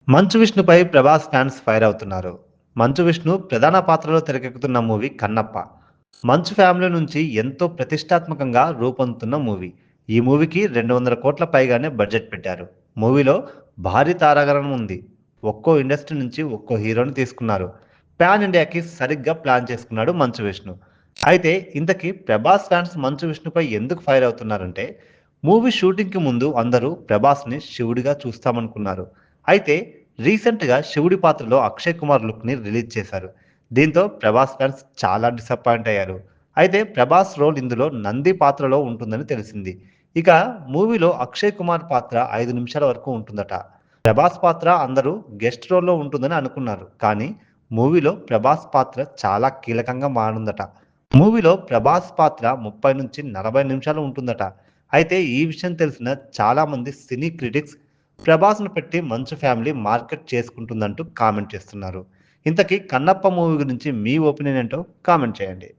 మంచు విష్ణుపై Prabhas fans fire అవుతున్నారు. మంచు విష్ణు ప్రధాన పాత్రలో తెరకెక్కుతున్న మూవీ 'కన్నప్ప'. మంచు ఫ్యామిలీ నుంచి ఎంతో ప్రతిష్టాత్మకంగా రూపొందుతున్న మూవీ. ఈ మూవీకి 200 కోట్ల పైగానే బడ్జెట్ పెట్టారు. మూవీలో భారీ తారాగణం ఉంది. ఒక్కో ఇండస్ట్రీ నుంచి ఒక్కో హీరోని తీసుకున్నారు. పాన్ ఇండియాకి సరిగ్గా ప్లాన్ చేసుకున్నాడు మంచు విష్ణు. అయితే ఇంతకీ ప్రభాస్ ఫ్యాన్స్ మంచు విష్ణుపై ఎందుకు ఫైర్ అవుతున్నారంటే, మూవీ షూటింగ్‌కి ముందు అందరూ ప్రభాస్‌ని శివుడిగా చూస్తామనుకున్నారు. అయితే రీసెంట్‌గా శివుడి పాత్రలో అక్షయ్ కుమార్ లుక్‌ని రిలీజ్ చేశారు. దీంతో ప్రభాస్ ఫ్యాన్స్ చాలా డిసప్పాయింట్ అయ్యారు. అయితే ప్రభాస్ రోల్ ఇందులో నంది పాత్రలో ఉంటుందని తెలిసింది. ఇక మూవీలో అక్షయ్ కుమార్ పాత్ర 5 నిమిషాల వరకు ఉంటుందట. ప్రభాస్ పాత్ర అందరూ గెస్ట్ రోల్‌లో ఉంటుందని అనుకున్నారు. కానీ మూవీలో ప్రభాస్ పాత్ర చాలా కీలకంగా మారనుందట. మూవీలో ప్రభాస్ పాత్ర 30-40 నిమిషాలు ఉంటుందట. అయితే ఈ విషయం తెలిసిన చాలామంది సినీ క్రిటిక్స్ ప్రభాస్‌ను పెట్టి మంచు ఫ్యామిలీ మార్కెట్ చేసుకుంటుందంటూ కామెంట్ చేస్తున్నారు. ఇంతకీ 'కన్నప్ప' మూవీ గురించి మీ ఒపీనియన్ ఏంటో కామెంట్ చేయండి.